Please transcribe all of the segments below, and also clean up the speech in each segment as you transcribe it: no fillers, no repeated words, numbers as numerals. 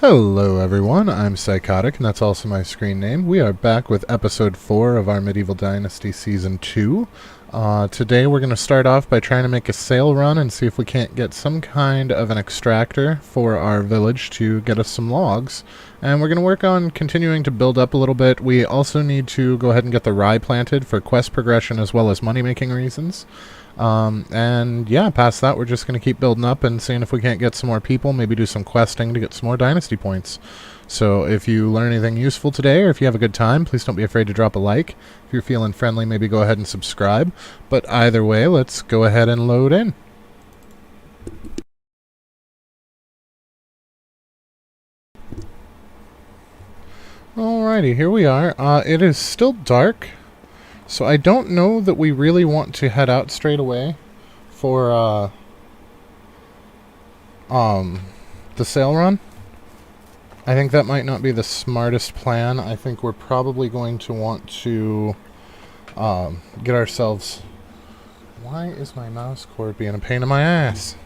Hello everyone, I'm Psychotic, and that's also my screen name. We are back with episode 4 of our Medieval Dynasty Season 2. Today we're going to start off by trying to make a sail run and see if we can't get some kind of an extractor for our village to get us some logs. And we're going to work on continuing to build up a little bit. We also need to go ahead and get the rye planted for quest progression as well as money-making reasons. And yeah, past that we're just going to keep building up and seeing if we can't get some more people, maybe do some questing to get some more dynasty points. So if you learn anything useful today, or if you have a good time, please don't be afraid to drop a like. If you're feeling friendly, maybe go ahead and subscribe. But either way, let's go ahead and load in. Alrighty, here we are. It is still dark. So I don't know that we really want to head out straight away for the sail run. I think that might not be the smartest plan. I think we're probably going to want to get ourselves... Why is my mouse cord being a pain in my ass?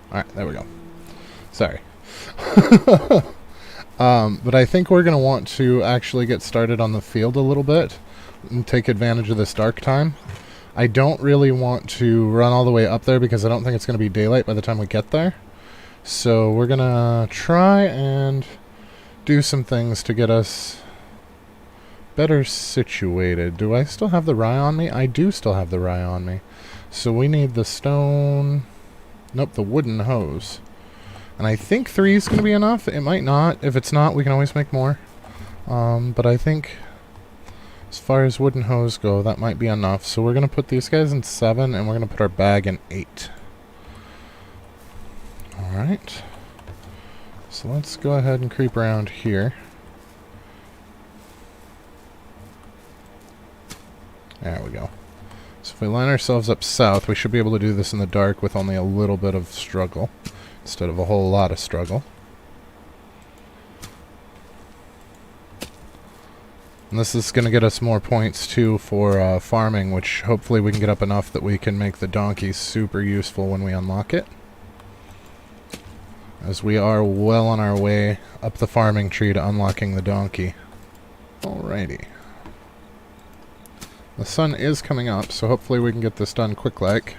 Alright, there we go. Sorry. But I think we're going to want to actually get started on the field a little bit and take advantage of this dark time. I don't really want to run all the way up there because I don't think it's going to be daylight by the time we get there. So we're going to try and do some things to get us better situated. Do I still have the rye on me? I do still have the rye on me. So we need the stone... Nope, the wooden hose. And I think 3 is going to be enough. It might not. If it's not, we can always make more. But I think... as far as wooden hose go, that might be enough. So we're going to put these guys in 7, and we're going to put our bag in 8. Alright. So let's go ahead and creep around here. There we go. So if we line ourselves up south, we should be able to do this in the dark with only a little bit of struggle, instead of a whole lot of struggle. And this is going to get us more points, too, for farming, which hopefully we can get up enough that we can make the donkey super useful when we unlock it. As we are well on our way up the farming tree to unlocking the donkey. Alrighty. The sun is coming up, so hopefully we can get this done quick-like.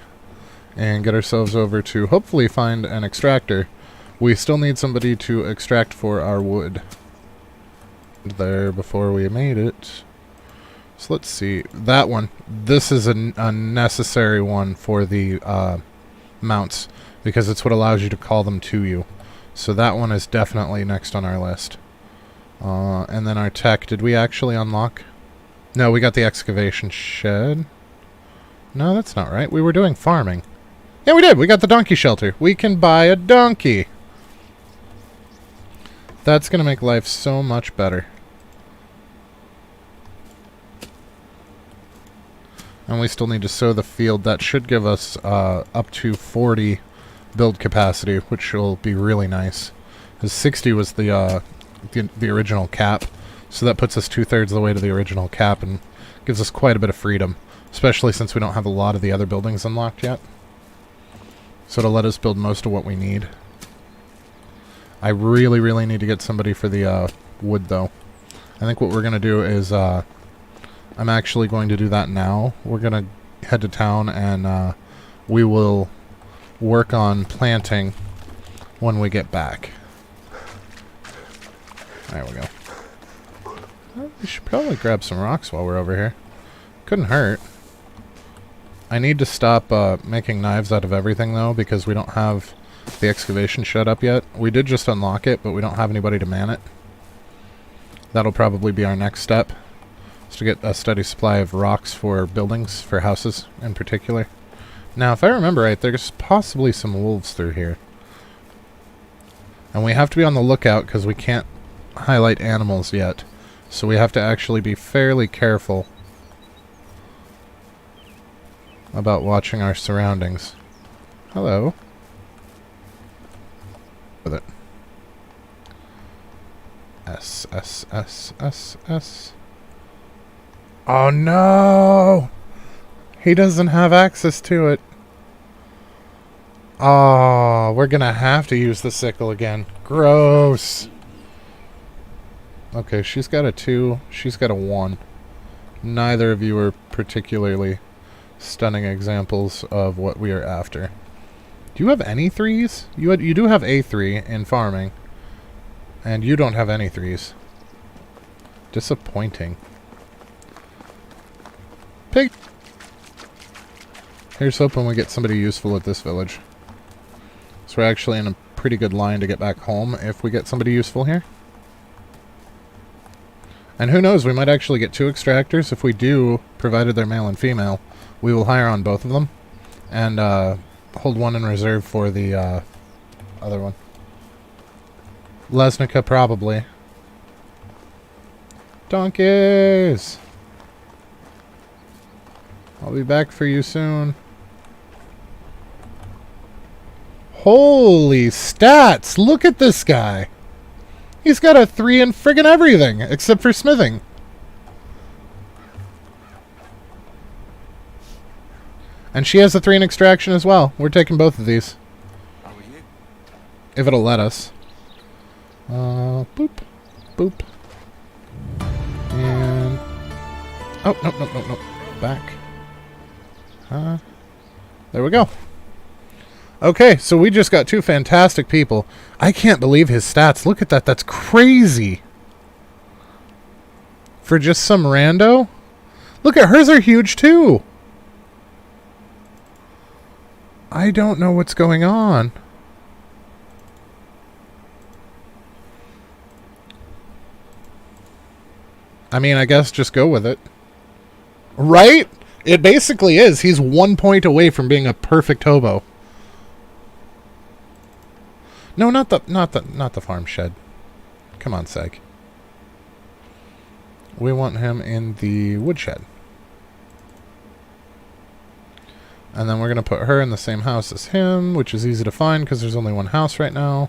And get ourselves over to hopefully find an extractor. We still need somebody to extract for our wood there before we made it. So let's see. That one. This is a necessary one for the mounts, because it's what allows you to call them to you. So that one is definitely next on our list. And then our tech. Did we actually unlock? No, we got the excavation shed. No, that's not right. We were doing farming. Yeah, we did. We got the donkey shelter. We can buy a donkey. That's going to make life so much better. And we still need to sow the field. That should give us up to 40 build capacity, which will be really nice. Because 60 was the original cap. So that puts us 2/3 of the way to the original cap and gives us quite a bit of freedom. Especially since we don't have a lot of the other buildings unlocked yet. So it'll let us build most of what we need. I really, really need to get somebody for the wood, though. I think what we're going to do is... I'm actually going to do that now. We're going to head to town and we will work on planting when we get back. There we go. We should probably grab some rocks while we're over here. Couldn't hurt. I need to stop making knives out of everything, though, because we don't have the excavation shed up yet. We did just unlock it, but we don't have anybody to man it. That'll probably be our next step. To get a steady supply of rocks for buildings, for houses in particular. Now, if I remember right, there's possibly some wolves through here. And we have to be on the lookout because we can't highlight animals yet. So we have to actually be fairly careful about watching our surroundings. Hello. With it. S, S, S, S, S. Oh no! He doesn't have access to it. Oh, we're gonna have to use the sickle again. Gross. Okay, she's got a 2. She's got a 1. Neither of you are particularly stunning examples of what we are after. Do you have any 3s? You do have a 3 in farming. And you don't have any 3s. Disappointing. Pig! Here's hoping we get somebody useful at this village. So we're actually in a pretty good line to get back home if we get somebody useful here. And who knows, we might actually get 2 extractors. If we do, provided they're male and female, we will hire on both of them. And hold one in reserve for the other one. Lesnica, probably. Donkeys! I'll be back for you soon. Holy stats! Look at this guy! He's got a 3 in friggin' everything, except for smithing. And she has a 3 in extraction as well. We're taking both of these. If it'll let us. Boop. Boop. And... oh, no. Back. There we go. Okay, so we just got 2 fantastic people. I can't believe his stats. Look at that. That's crazy. For just some rando? Look at hers are huge too. I don't know what's going on. I mean, I guess just go with it. Right? It basically is. He's 1 point away from being a perfect hobo. No, not the farm shed. Come on, Seg. We want him in the woodshed. And then we're going to put her in the same house as him, which is easy to find because there's only one house right now.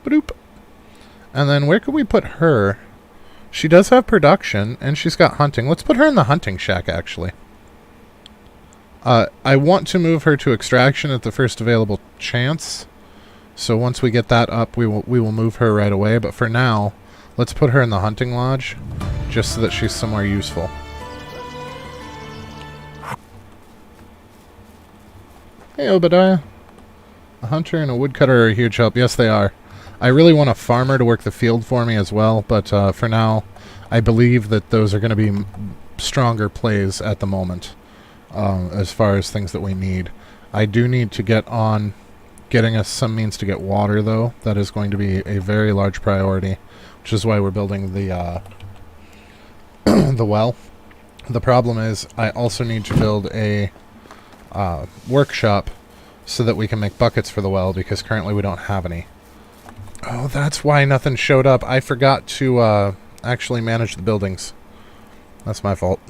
Boop. And then where could we put her? She does have production, and she's got hunting. Let's put her in the hunting shack, actually. I want to move her to extraction at the first available chance. So once we get that up, we will move her right away. But for now, let's put her in the hunting lodge, just so that she's somewhere useful. Hey, Obadiah. A hunter and a woodcutter are a huge help. Yes, they are. I really want a farmer to work the field for me as well, but for now, I believe that those are going to be stronger plays at the moment, as far as things that we need. I do need to get on getting us some means to get water, though. That is going to be a very large priority, which is why we're building the the well. The problem is I also need to build a workshop so that we can make buckets for the well, because currently we don't have any. Oh, that's why nothing showed up. I forgot to actually manage the buildings. That's my fault.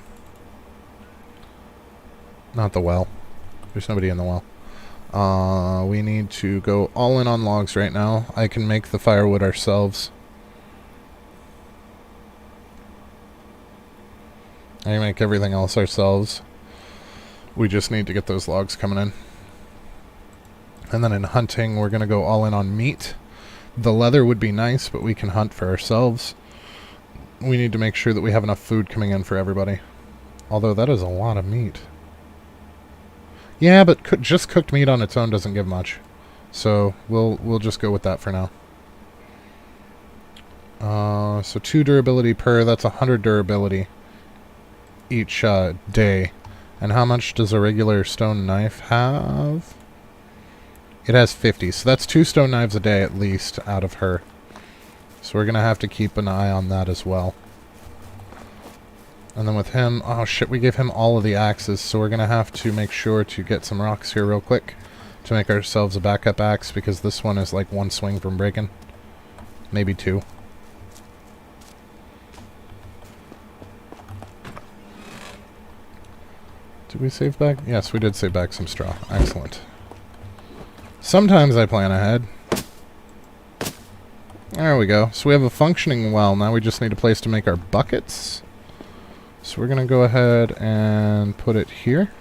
Not the well. There's nobody in the well. We need to go all in on logs right now. I can make the firewood ourselves. I can make everything else ourselves. We just need to get those logs coming in. And then in hunting, we're going to go all in on meat. The leather would be nice, but we can hunt for ourselves. We need to make sure that we have enough food coming in for everybody. Although that is a lot of meat. Yeah, but just cooked meat on its own doesn't give much. So we'll just go with that for now. So 2 durability per, that's 100 durability each day. And how much does a regular stone knife have? It has 50, so that's 2 stone knives a day at least out of her. So we're going to have to keep an eye on that as well. And then with him, oh shit, we gave him all of the axes, so we're going to have to make sure to get some rocks here real quick to make ourselves a backup axe, because this one is like 1 swing from breaking. Maybe 2. Did we save back? Yes, we did save back some straw. Excellent. Sometimes I plan ahead. There we go. So we have a functioning well. Now we just need a place to make our buckets. So we're going to go ahead and put it here.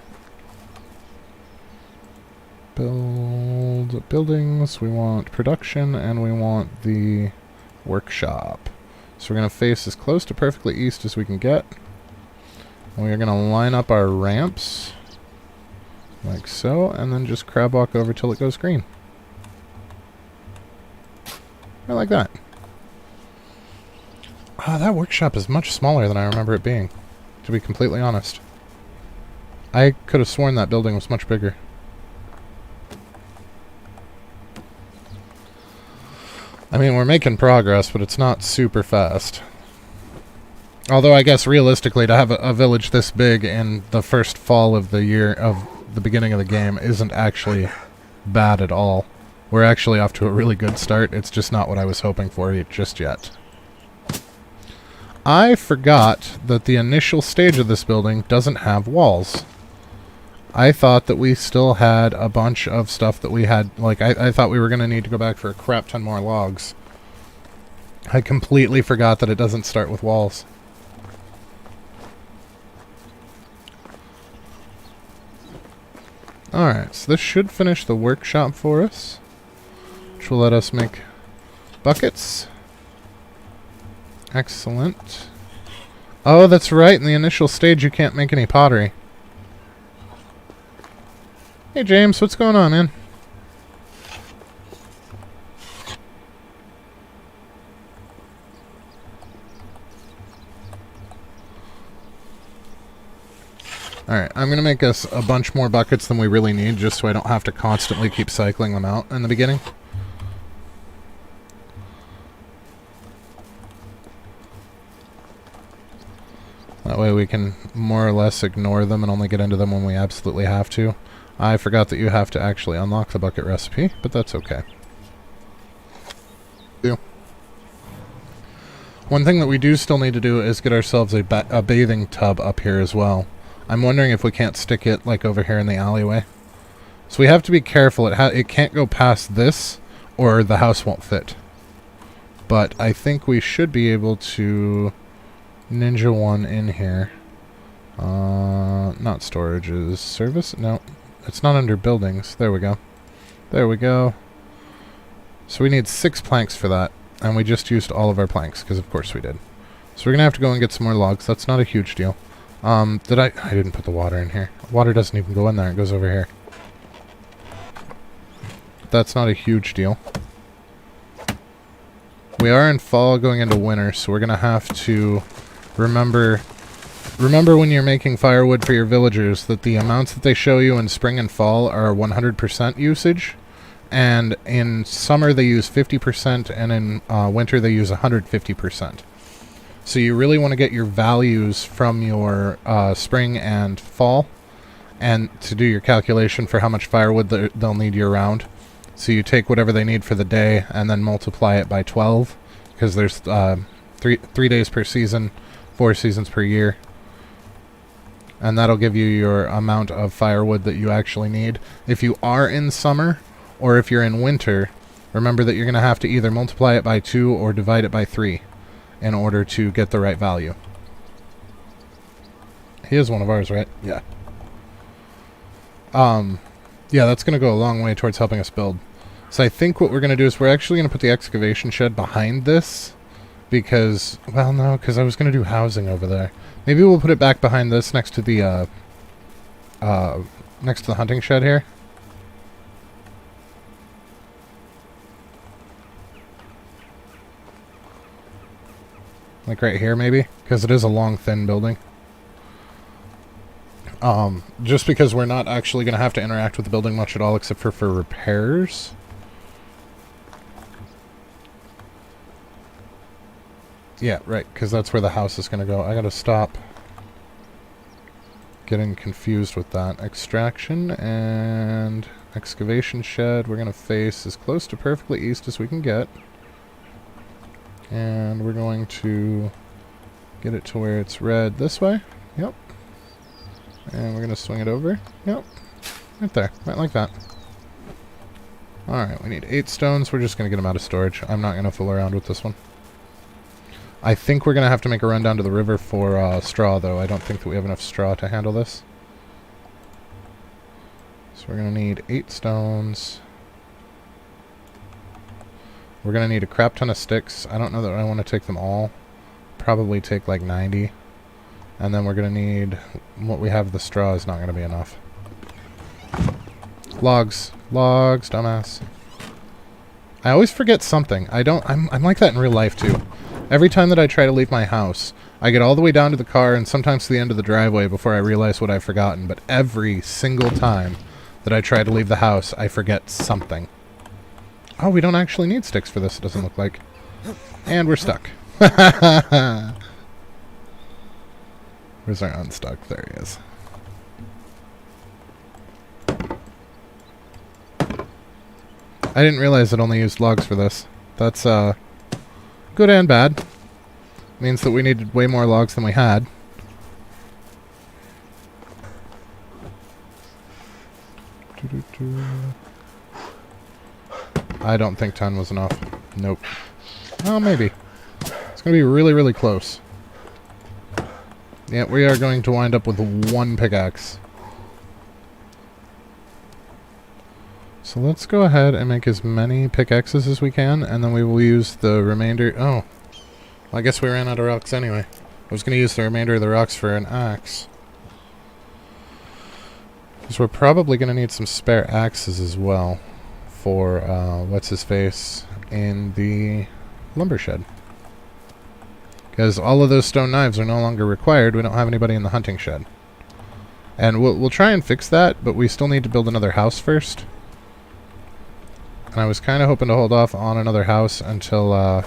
Buildings. We want production, and we want the workshop. So we're going to face as close to perfectly east as we can get. And we are going to line up our ramps like so, and then just crab walk over till it goes green. I like that. That workshop is much smaller than I remember it being, to be completely honest. I could have sworn that building was much bigger. I mean, we're making progress, but it's not super fast. Although I guess realistically, to have a village this big in the first fall of the year, of the beginning of the game, isn't actually bad at all. We're actually off to a really good start. It's just not what I was hoping for just yet. I forgot that the initial stage of this building doesn't have walls. I thought that we still had a bunch of stuff that we had, like, I thought we were going to need to go back for a crap ton more logs. I completely forgot that it doesn't start with walls. Alright, so this should finish the workshop for us, which will let us make buckets. Excellent. Oh, that's right, in the initial stage you can't make any pottery. Hey James, what's going on, man? Alright, I'm going to make us a bunch more buckets than we really need, just so I don't have to constantly keep cycling them out in the beginning. That way we can more or less ignore them and only get into them when we absolutely have to. I forgot that you have to actually unlock the bucket recipe, but that's okay. One thing that we do still need to do is get ourselves a bathing tub up here as well. I'm wondering if we can't stick it like over here in the alleyway. So we have to be careful. It can't go past this or the house won't fit. But I think we should be able to ninja one in here. Not storages. Service? No. It's not under buildings. There we go. There we go. So we need 6 planks for that. And we just used all of our planks, because of course we did. So we're going to have to go and get some more logs. That's not a huge deal. I didn't put the water in here. Water doesn't even go in there. It goes over here. That's not a huge deal. We are in fall going into winter, so we're going to have to remember when you're making firewood for your villagers that the amounts that they show you in spring and fall are 100% usage. And in summer they use 50%, and in winter they use 150%. So you really want to get your values from your spring and fall, and to do your calculation for how much firewood they'll need year-round. So you take whatever they need for the day and then multiply it by 12, because there's 3 days per season, 4 seasons per year. And that'll give you your amount of firewood that you actually need. If you are in summer, or if you're in winter, remember that you're going to have to either multiply it by 2 or divide it by 3 in order to get the right value. He is one of ours, right? Yeah. Yeah, that's going to go a long way towards helping us build. So I think what we're going to do is we're actually going to put the excavation shed behind this, because, well, no, because I was going to do housing over there. Maybe we'll put it back behind this next to the hunting shed here. Like right here, maybe? Because it is a long, thin building. Just because we're not actually going to have to interact with the building much at all, except for repairs. Yeah, right, because that's where the house is going to go. I got to stop getting confused with that. Extraction and excavation shed. We're going to face as close to perfectly east as we can get. And we're going to get it to where it's red this way. Yep. And we're going to swing it over. Yep. Right there. Right like that. Alright, we need 8 stones. We're just going to get them out of storage. I'm not going to fool around with this one. I think we're going to have to make a run down to the river for straw, though. I don't think that we have enough straw to handle this. So we're going to need 8 stones. We're going to need a crap ton of sticks. I don't know that I want to take them all. probably take like 90. And then we're going to need... what we have, the straw is not going to be enough. Logs. Logs, dumbass. I always forget something. I'm like that in real life, too. Every time that I try to leave my house, I get all the way down to the car and sometimes to the end of the driveway before I realize what I've forgotten. But every single time that I try to leave the house, I forget something. Oh, we don't actually need sticks for this, it doesn't look like. And we're stuck. Where's our unstuck? There he is. I didn't realize it only used logs for this. That's, good and bad. Means that we needed way more logs than we had. I don't think 10 was enough. Nope. Oh, maybe. It's going to be really, really close. Yeah, we are going to wind up with one pickaxe. So let's go ahead and make as many pickaxes as we can, and then we will use the remainder... Oh. Well, I guess we ran out of rocks anyway. I was going to use the remainder of the rocks for an axe. Because we're probably going to need some spare axes as well for, what's-his-face, in the lumber shed. Because all of those stone knives are no longer required. We don't have anybody in the hunting shed. And we'll try and fix that, but we still need to build another house first. And I was kind of hoping to hold off on another house until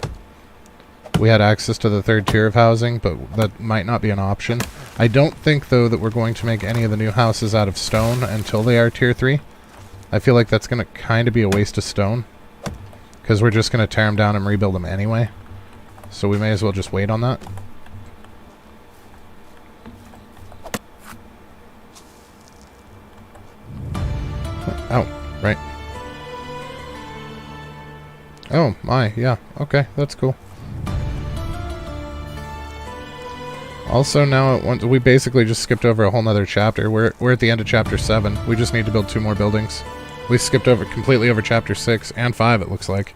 we had access to the third tier of housing, but that might not be an option. I don't think, though, that we're going to make any of the new houses out of stone until they are tier 3. I feel like that's going to kind of be a waste of stone, because we're just going to tear them down and rebuild them anyway. So we may as well just wait on that. Oh, right. Oh, my, yeah. Okay, that's cool. Also, now, we basically just skipped over a whole nother chapter. We're at the end of chapter 7. We just need to build 2 more buildings. We skipped completely over chapter 6 and 5, it looks like.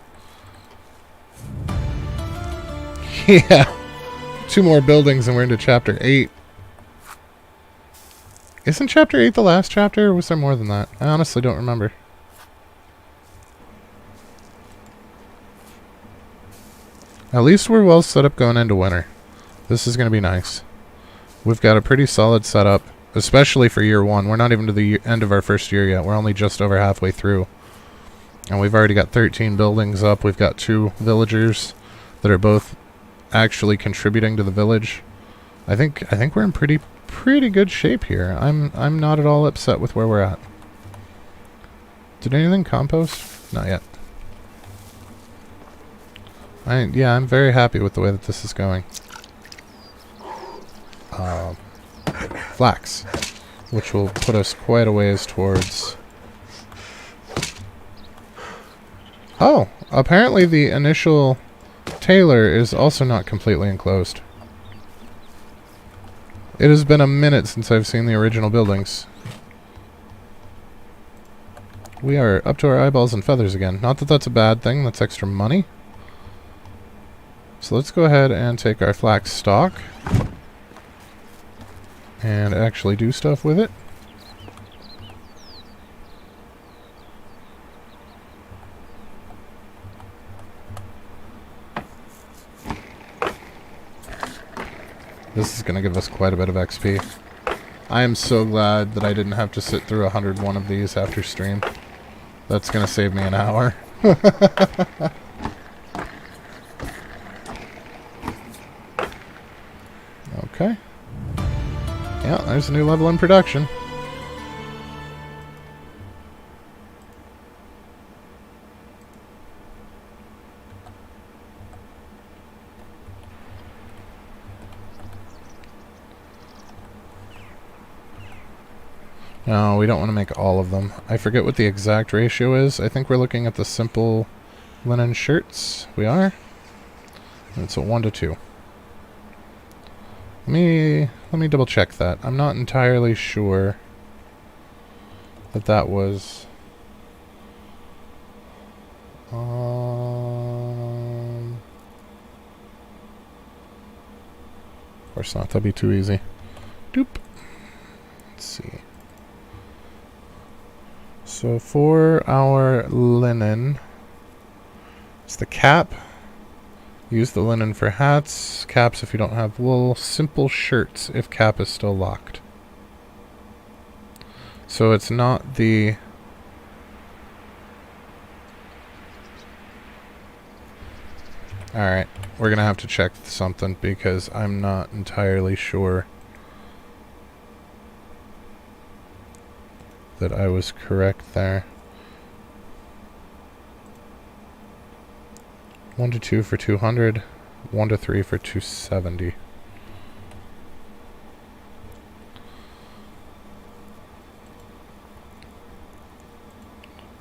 Yeah. 2 more buildings and we're into chapter 8. Isn't chapter 8 the last chapter, or was there more than that? I honestly don't remember. At least we're well set up going into winter. This is going to be nice. We've got a pretty solid setup, especially for year 1. We're not even to the end of our first year yet. We're only just over halfway through. And we've already got 13 buildings up. We've got 2 villagers that are both actually contributing to the village. I think we're in pretty good shape here. I'm not at all upset with where we're at. Did anything compost? Not yet. Yeah, I'm very happy with the way that this is going. Flax, which will put us quite a ways towards... Oh, apparently the initial tailor is also not completely enclosed. It has been a minute since I've seen the original buildings. We are up to our eyeballs in feathers again. Not that that's a bad thing, that's extra money. So let's go ahead and take our flax stock and actually do stuff with it. This is going to give us quite a bit of XP. I am so glad that I didn't have to sit through 101 of these after stream. That's going to save me an hour. Okay. Yeah, there's a new level in production. No, we don't want to make all of them. I forget what the exact ratio is. I think we're looking at the simple linen shirts. We are. And it's a 1 to 2. Let me double check that. I'm not entirely sure that was... course not. That'd be too easy. Doop. Let's see. So for our linen, it's the cap. Use the linen for hats, caps if you don't have wool, simple shirts if cap is still locked. So it's not the... Alright, we're gonna have to check something because I'm not entirely sure that I was correct there. 1 to 2 for 200, 1 to 3 for 270.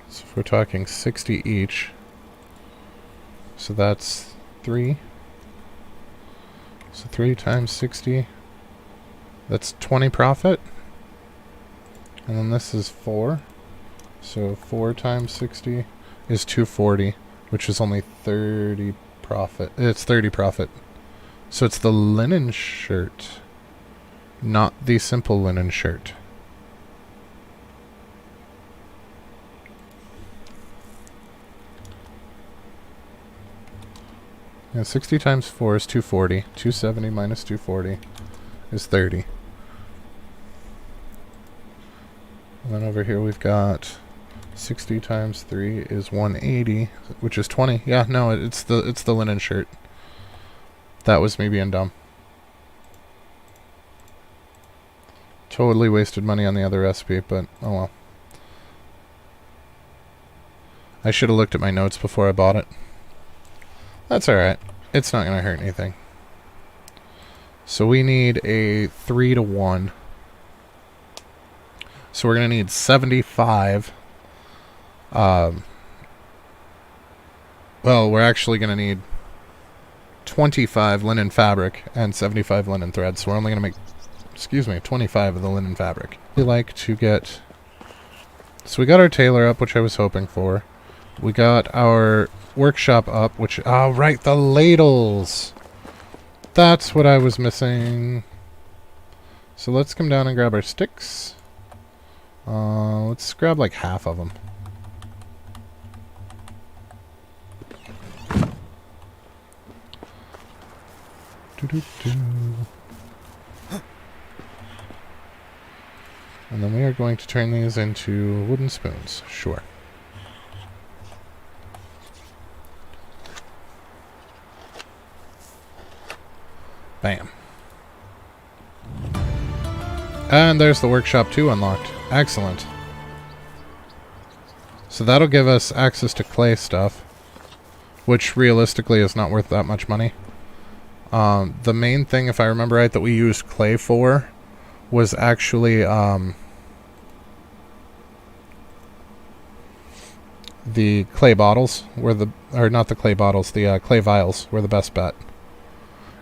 So if we're talking 60 each, so that's 3. So 3 times 60, that's 20 profit. And then this is 4. So 4 times 60 is 240. Which is only 30 profit. It's 30 profit. So it's the linen shirt, not the simple linen shirt. Yeah, 60 times 4 is 240. 270 minus 240 is 30. And then over here we've got 60 times 3 is 180, which is 20. Yeah, no, it's the linen shirt. That was me being dumb. Totally wasted money on the other recipe, but oh well. I should have looked at my notes before I bought it. That's alright. It's not going to hurt anything. So we need a 3 to 1. So we're going to need 75. Well, we're actually going to need 25 linen fabric and 75 linen thread. So we're only going to make, 25 of the linen fabric. We like to get... So we got our tailor up, which I was hoping for. We got our workshop up, which... Oh, right, the ladles! That's what I was missing. So let's come down and grab our sticks. Let's grab like half of them. And then we are going to turn these into wooden spoons. Sure. Bam. And there's the workshop 2 unlocked. Excellent. So that'll give us access to clay stuff, which realistically is not worth that much money. The main thing, if I remember right, that we used clay for was actually the clay bottles were the, or not the clay bottles, the clay vials were the best bet.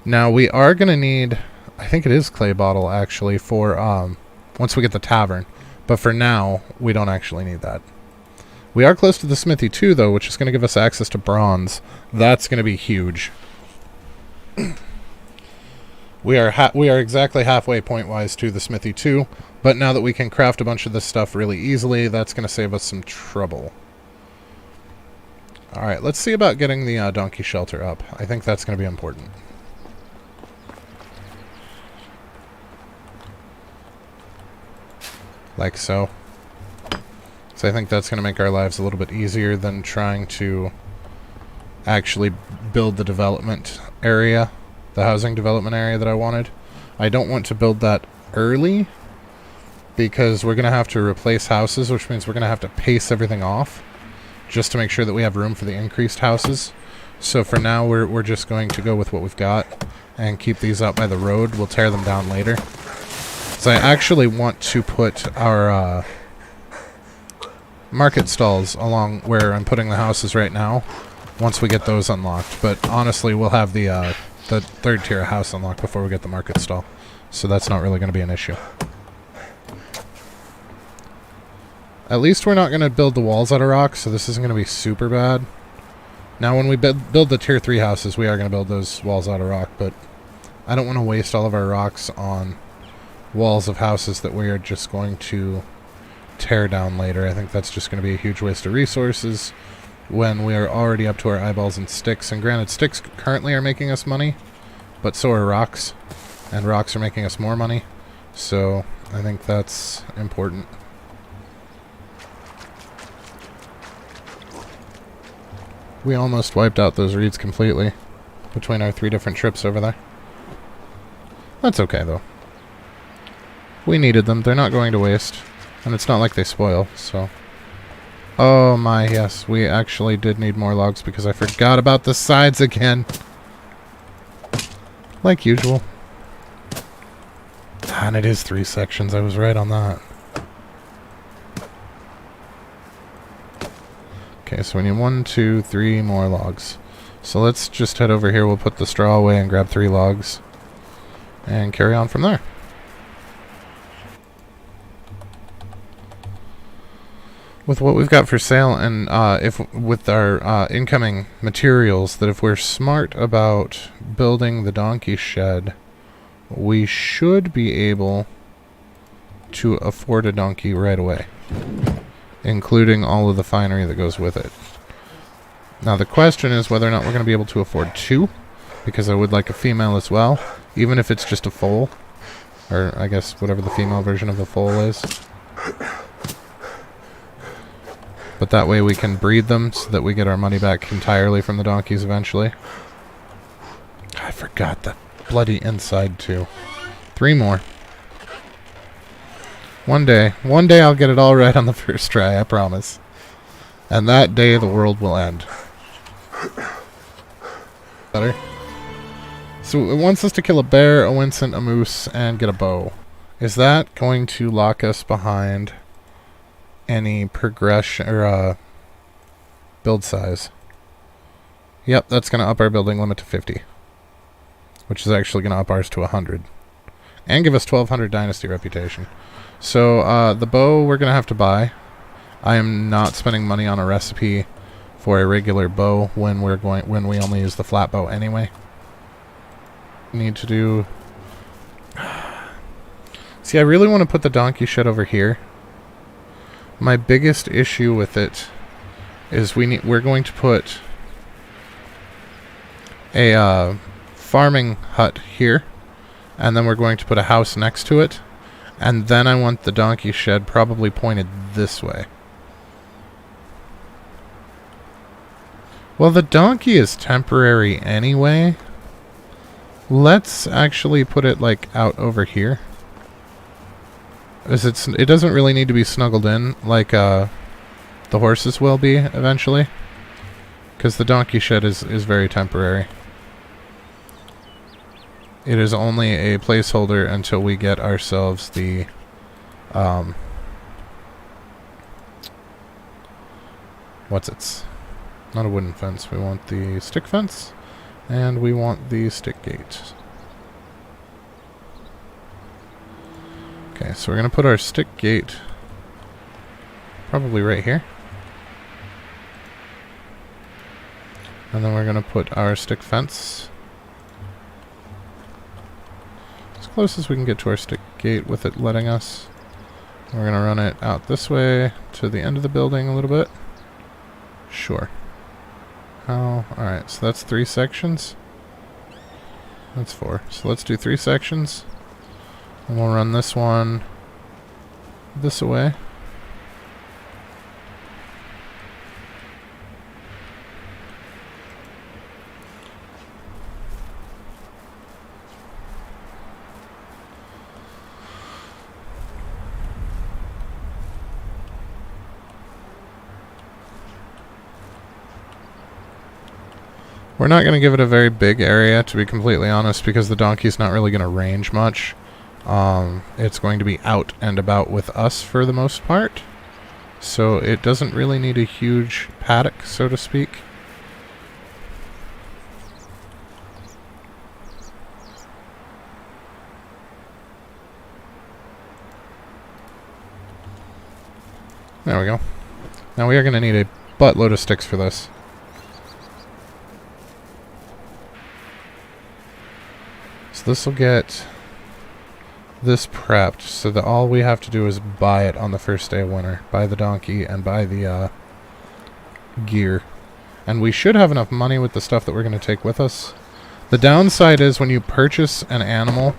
Now we are going to need, I think it is clay bottle actually for once we get the tavern, but for now we don't actually need that. We are close to the smithy too though, which is going to give us access to bronze. That's going to be huge. We are exactly halfway point-wise to the smithy 2, but now that we can craft a bunch of this stuff really easily, that's going to save us some trouble. Alright, let's see about getting the donkey shelter up. I think that's going to be important. Like so. So I think that's going to make our lives a little bit easier than trying to actually build the development area. The housing development area that I wanted. I don't want to build that early because we're going to have to replace houses, which means we're going to have to pace everything off just to make sure that we have room for the increased houses. So for now, we're just going to go with what we've got and keep these up by the road. We'll tear them down later. So I actually want to put our market stalls along where I'm putting the houses right now once we get those unlocked. But honestly, we'll have the third tier house unlocked before we get the market stall. So that's not really going to be an issue. At least we're not going to build the walls out of rock, so this isn't going to be super bad. Now when we build the tier 3 houses, we are going to build those walls out of rock, but I don't want to waste all of our rocks on walls of houses that we are just going to tear down later. I think that's just going to be a huge waste of resources when we are already up to our eyeballs in sticks. And granted, sticks currently are making us money, but so are rocks. And rocks are making us more money. So I think that's important. We almost wiped out those reeds completely between our 3 different trips over there. That's okay, though. We needed them. They're not going to waste. And it's not like they spoil, so... Oh my, yes. We actually did need more logs because I forgot about the sides again. Like usual. And it is 3 sections. I was right on that. Okay, so we need 1, 2, 3 more logs. So let's just head over here. We'll put the straw away and grab 3 logs. And carry on from there. With what we've got for sale and with our incoming materials, that if we're smart about building the donkey shed, we should be able to afford a donkey right away, including all of the finery that goes with it. Now the question is whether or not we're going to be able to afford 2, because I would like a female as well, even if it's just a foal, or I guess whatever the female version of the foal is. But that way we can breed them so that we get our money back entirely from the donkeys eventually. I forgot the bloody inside too. 3 more. One day I'll get it all right on the first try, I promise. And that day the world will end. Better. So it wants us to kill a bear, a wincent, a moose, and get a bow. Is that going to lock us behind any progression or build size? Yep, that's going to up our building limit to 50, which is actually going to up ours to 100 and give us 1200 dynasty reputation. So the bow we're going to have to buy. I am not spending money on a recipe for a regular bow when we only use the flat bow anyway. Need to do... See, I really want to put the donkey shed over here. My biggest issue with it is we're going to put a farming hut here, and then we're going to put a house next to it, and then I want the donkey shed probably pointed this way. Well, the donkey is temporary anyway. Let's actually put it like out over here. It doesn't really need to be snuggled in like the horses will be eventually, because the donkey shed is very temporary. It is only a placeholder until we get ourselves the not a wooden fence. We want the stick fence, and we want the stick gate. Okay, so we're going to put our stick gate probably right here. And then we're going to put our stick fence as close as we can get to our stick gate with it letting us. We're going to run it out this way to the end of the building a little bit. Sure. Alright, so that's 3 sections. That's 4. So let's do 3 sections. And we'll run this one this way. We're not going to give it a very big area, to be completely honest, because the donkey's not really going to range much. It's going to be out and about with us for the most part, so it doesn't really need a huge paddock, so to speak. There we go. Now we are going to need a buttload of sticks for this. So this will get this prepped so that all we have to do is buy it on the first day of winter. Buy the donkey and buy the gear. And we should have enough money with the stuff that we're going to take with us. The downside is when you purchase an animal,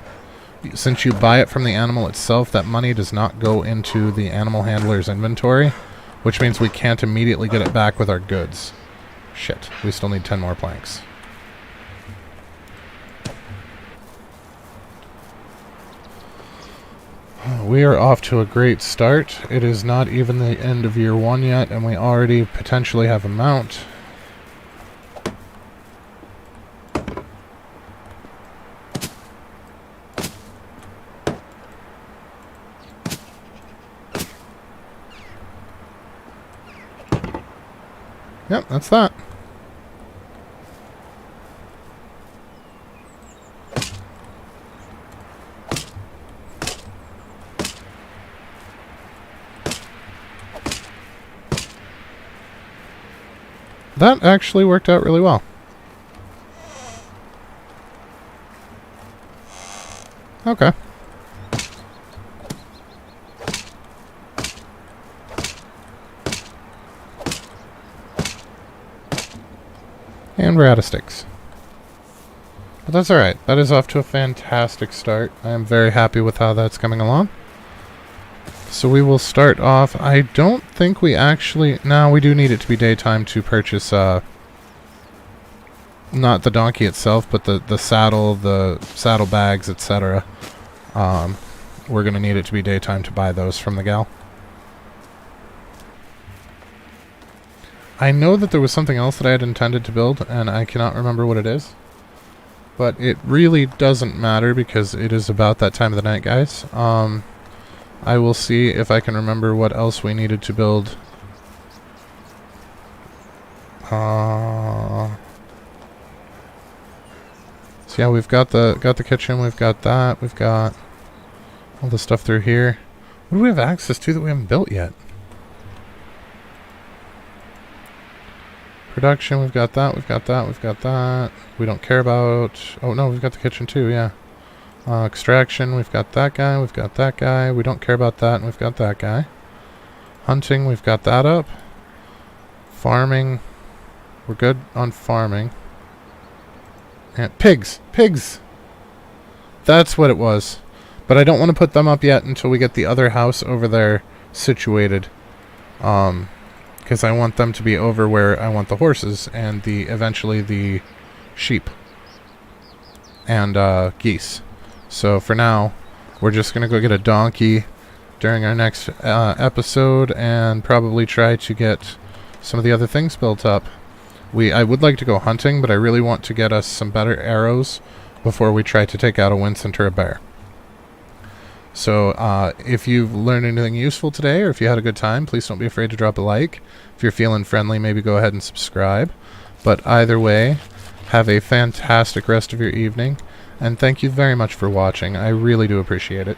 since you buy it from the animal itself, that money does not go into the animal handler's inventory, which means we can't immediately get it back with our goods. Shit, we still need 10 more planks. We are off to a great start. It is not even the end of year 1 yet, and we already potentially have a mount. Yep, that's that. That actually worked out really well. Okay. And we're out of sticks. But that's alright. That is off to a fantastic start. I am very happy with how that's coming along. So we will start off. I don't think we actually... No, we do need it to be daytime to purchase, not the donkey itself, but the saddle bags, etc. We're going to need it to be daytime to buy those from the gal. I know that there was something else that I had intended to build, and I cannot remember what it is. But it really doesn't matter because it is about that time of the night, guys. I will see if I can remember what else we needed to build. So yeah, we've got the kitchen, we've got that, we've got all the stuff through here. What do we have access to that we haven't built yet? Production, we've got that, we've got that, we've got that. We don't care about... Oh no, we've got the kitchen too, yeah. Extraction, we've got that guy, we've got that guy. We don't care about that, and we've got that guy. Hunting, we've got that up. Farming, we're good on farming. And pigs! Pigs! That's what it was. But I don't want to put them up yet until we get the other house over there situated. Because I want them to be over where I want the horses and eventually the sheep and geese. So for now, we're just going to go get a donkey during our next episode and probably try to get some of the other things built up. I would like to go hunting, but I really want to get us some better arrows before we try to take out a Wincent or a bear. So if you've learned anything useful today, or if you had a good time, please don't be afraid to drop a like. If you're feeling friendly, maybe go ahead and subscribe. But either way, have a fantastic rest of your evening. And thank you very much for watching. I really do appreciate it.